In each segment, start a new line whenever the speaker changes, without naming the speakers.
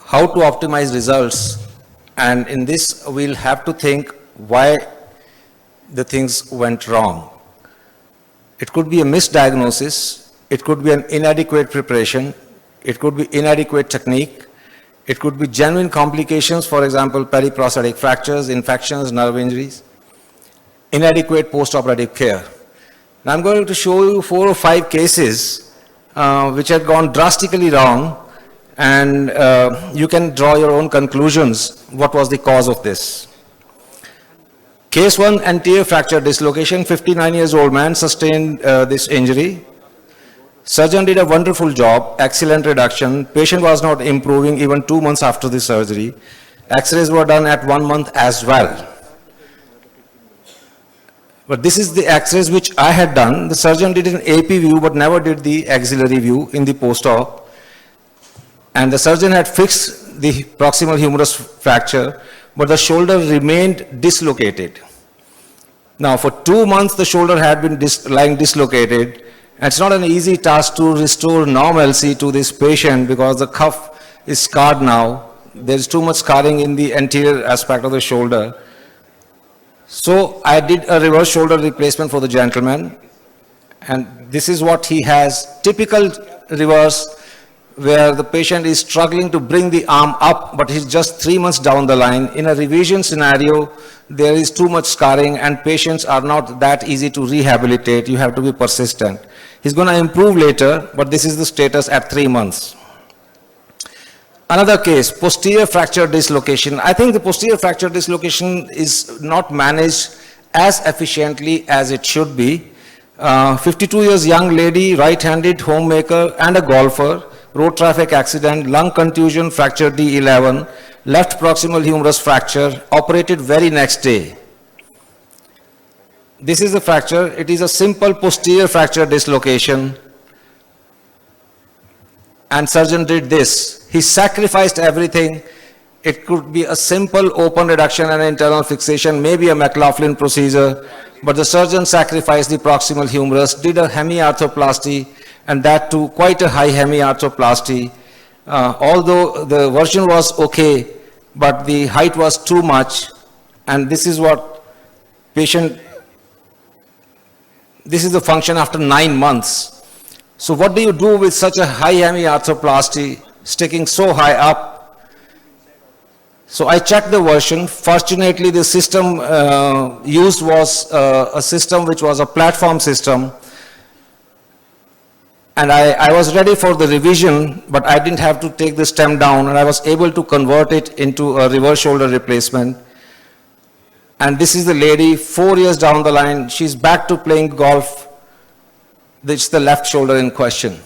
How to optimize results, and in this we'll have to think why the things went wrong. It could be a misdiagnosis, it could be an inadequate preparation, it could be inadequate technique, it could be genuine complications, for example, periprosthetic fractures, infections, nerve injuries, inadequate post-operative care. Now I'm going to show you 4 or 5 cases which had gone drastically wrong, and you can draw your own conclusions what was the cause of this. Case 1, anterior fracture dislocation, 59 years old man sustained this injury. Surgeon did a wonderful job, excellent reduction. Patient was not improving even 2 months after the surgery. X-rays were done at 1 month as well. But this is the X-rays which I had done. The surgeon did an AP view but never did the axillary view in the post-op. And the surgeon had fixed the proximal humerus fracture, but the shoulder remained dislocated. Now for 2 months the shoulder had been lying dislocated. And it's not an easy task to restore normalcy to this patient because the cuff is scarred now. There's too much scarring in the anterior aspect of the shoulder. So I did a reverse shoulder replacement for the gentleman, and this is what he has. Typical reverse, where the patient is struggling to bring the arm up, but he's just 3 months down the line. In a revision scenario, there is too much scarring and patients are not that easy to rehabilitate. You have to be persistent. He's going to improve later, but this is the status at 3 months. Another case, posterior fracture dislocation. I think the posterior fracture dislocation is not managed as efficiently as it should be. 52 years young lady, right-handed, homemaker and a golfer, road traffic accident, lung contusion, fracture D11, left proximal humerus fracture, operated very next day. This is the fracture. It is a simple posterior fracture dislocation. And surgeon did this. He sacrificed everything. It could be a simple open reduction and internal fixation, maybe a McLaughlin procedure, but the surgeon sacrificed the proximal humerus, did a hemiarthroplasty, and that too quite a high hemiarthroplasty. Although the version was okay, but the height was too much, and this is what patient, this is the function after 9 months. So what do you do with such a high hemiarthroplasty sticking so high up? So I checked the version. Fortunately, the system used was a system which was a platform system. And I was ready for the revision, but I didn't have to take the stem down, and I was able to convert it into a reverse shoulder replacement. And this is the lady, 4 years down the line. She's back to playing golf. This is the left shoulder in question.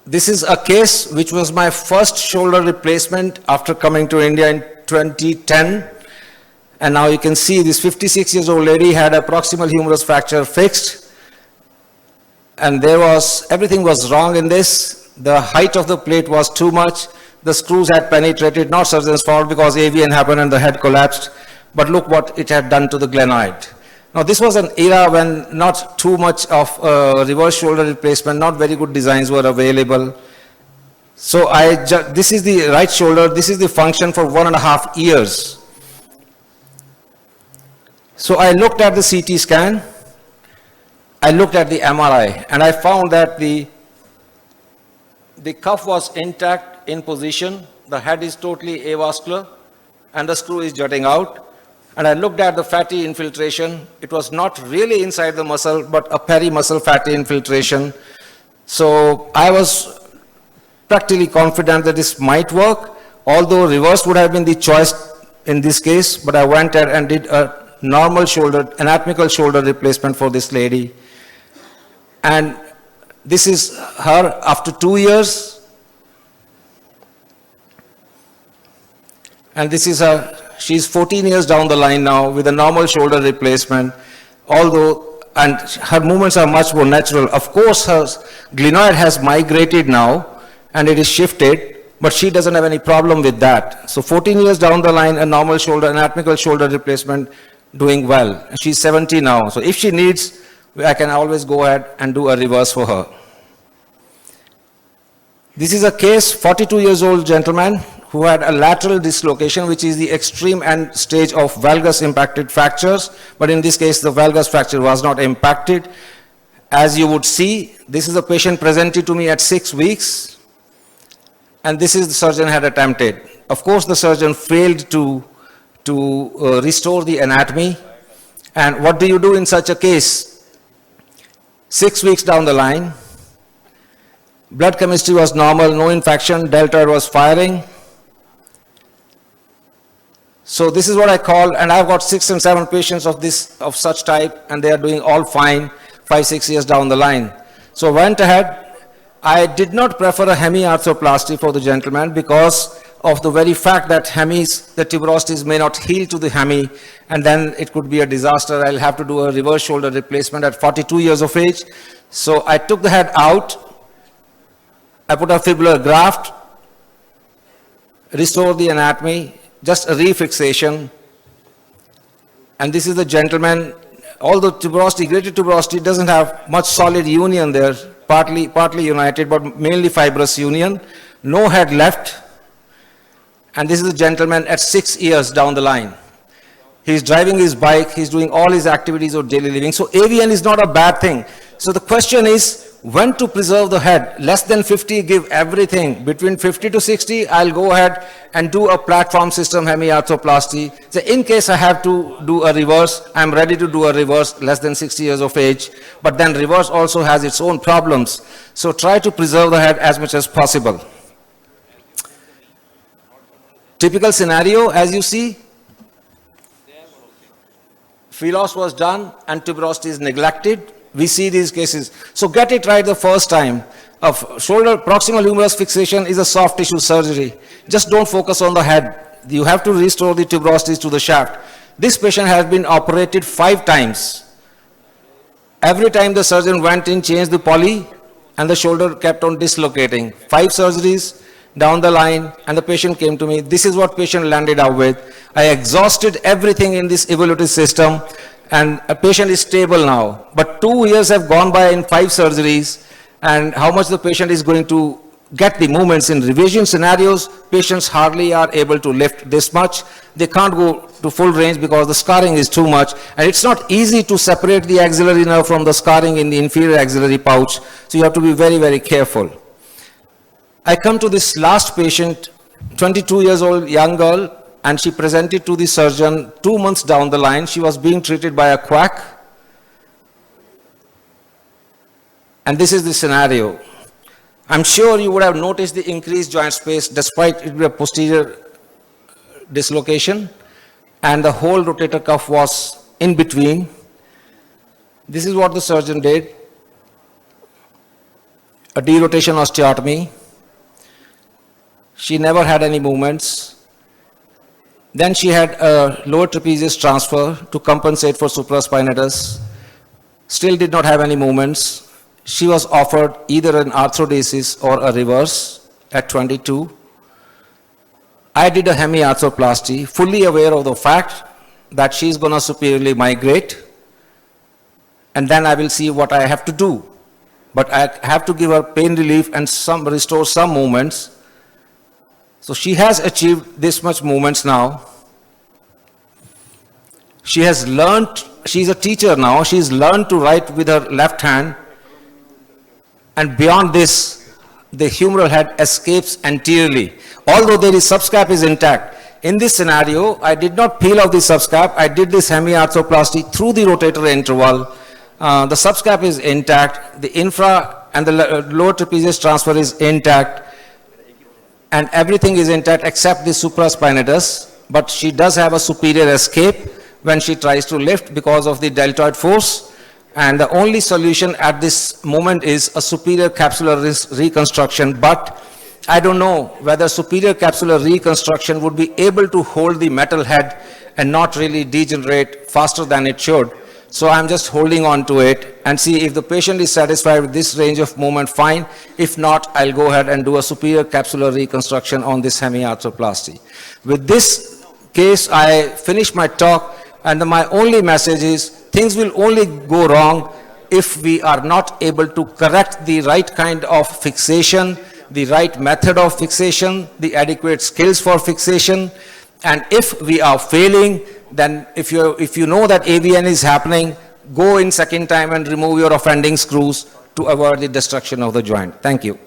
This is a case which was my first shoulder replacement after coming to India in 2010. And now you can see this 56 years old lady had a proximal humerus fracture fixed. And there was, everything was wrong in this. The height of the plate was too much. The screws had penetrated, not surgeon's fault because AVN happened and the head collapsed. But look what it had done to the glenoid. Now this was an era when not too much of reverse shoulder replacement, not very good designs were available. So this is the right shoulder, this is the function for 1.5 years. So I looked at the CT scan, I looked at the MRI, and I found that the cuff was intact in position, the head is totally avascular, and the screw is jutting out. And I looked at the fatty infiltration. It was not really inside the muscle, but a peri-muscle fatty infiltration. So I was practically confident that this might work, although reverse would have been the choice in this case, but I went ahead and did a normal shoulder, anatomical shoulder replacement for this lady. And this is her after 2 years. And this is her. She's 14 years down the line now with a normal shoulder replacement, although, and her movements are much more natural. Of course, her glenoid has migrated now and it is shifted, but she doesn't have any problem with that. So 14 years down the line, a normal shoulder, anatomical shoulder replacement, doing well. She's 70 now, so if she needs, I can always go ahead and do a reverse for her. This is a case, 42 years old gentleman who had a lateral dislocation, which is the extreme end stage of valgus impacted fractures, but in this case the valgus fracture was not impacted. As you would see, this is a patient presented to me at 6 weeks, and this is the surgeon had attempted. Of course, the surgeon failed to restore the anatomy. And what do you do in such a case? 6 weeks down the line, blood chemistry was normal, no infection, deltoid was firing. So this is what I call, and I've got 6 and 7 patients of such type, and they are doing all fine 5-6 years down the line. So I went ahead. I did not prefer a hemiarthroplasty for the gentleman because of the very fact that the tuberosities may not heal to the hemi, and then it could be a disaster. I'll have to do a reverse shoulder replacement at 42 years of age. So I took the head out. I put a fibular graft, restored the anatomy, just a refixation. And this is the gentleman. Although tuberosity, greater tuberosity doesn't have much solid union there, partly united, but mainly fibrous union. No head left. And this is a gentleman at 6 years down the line. He's driving his bike, he's doing all his activities of daily living. So AVN is not a bad thing. So the question is, when to preserve the head? Less than 50, give everything. Between 50 to 60, I'll go ahead and do a platform system hemiarthroplasty. So in case I have to do a reverse, I'm ready to do a reverse less than 60 years of age. But then reverse also has its own problems. So try to preserve the head as much as possible. Typical scenario, as you see, Philos was done and tuberosity is neglected. We see these cases. So get it right the first time. Shoulder proximal humerus fixation is a soft tissue surgery. Just don't focus on the head. You have to restore the tuberosities to the shaft. This patient has been operated 5 times. Every time the surgeon went in, changed the poly, and the shoulder kept on dislocating. 5 surgeries down the line, and the patient came to me. This is what patient landed up with. I exhausted everything in this evolutive system, and a patient is stable now. But 2 years have gone by in 5 surgeries, and how much the patient is going to get the movements in revision scenarios, patients hardly are able to lift this much. They can't go to full range because the scarring is too much, and it's not easy to separate the axillary nerve from the scarring in the inferior axillary pouch, so you have to be very, very careful. I come to this last patient, 22 years old young girl, and she presented to the surgeon 2 months down the line. She was being treated by a quack. And this is the scenario. I'm sure you would have noticed the increased joint space despite it being a posterior dislocation, and the whole rotator cuff was in between. This is what the surgeon did. A derotation osteotomy. She never had any movements. Then she had a lower trapezius transfer to compensate for supraspinatus. Still did not have any movements. She was offered either an arthrodesis or a reverse at 22. I did a hemiarthroplasty, fully aware of the fact that she's going to superiorly migrate, and then I will see what I have to do. But I have to give her pain relief and restore some movements. So she has achieved this much movements now. She has learned, she's a teacher now, she's learned to write with her left hand, and beyond this, the humeral head escapes anteriorly. Although there is subscap is intact. In this scenario, I did not peel off the subscap, I did this hemiarthroplasty through the rotator interval. The subscap is intact, the infra and the lower trapezius transfer is intact, and everything is intact except the supraspinatus, but she does have a superior escape when she tries to lift because of the deltoid force, and the only solution at this moment is a superior capsular reconstruction, but I don't know whether superior capsular reconstruction would be able to hold the metal head and not really degenerate faster than it should. So I'm just holding on to it and see if the patient is satisfied with this range of movement, fine. If not, I'll go ahead and do a superior capsular reconstruction on this hemiarthroplasty. With this case, I finish my talk, and my only message is things will only go wrong if we are not able to correct the right kind of fixation, the right method of fixation, the adequate skills for fixation. And if we are failing, then if you know that AVN is happening, go in second time and remove your offending screws to avoid the destruction of the joint. Thank you.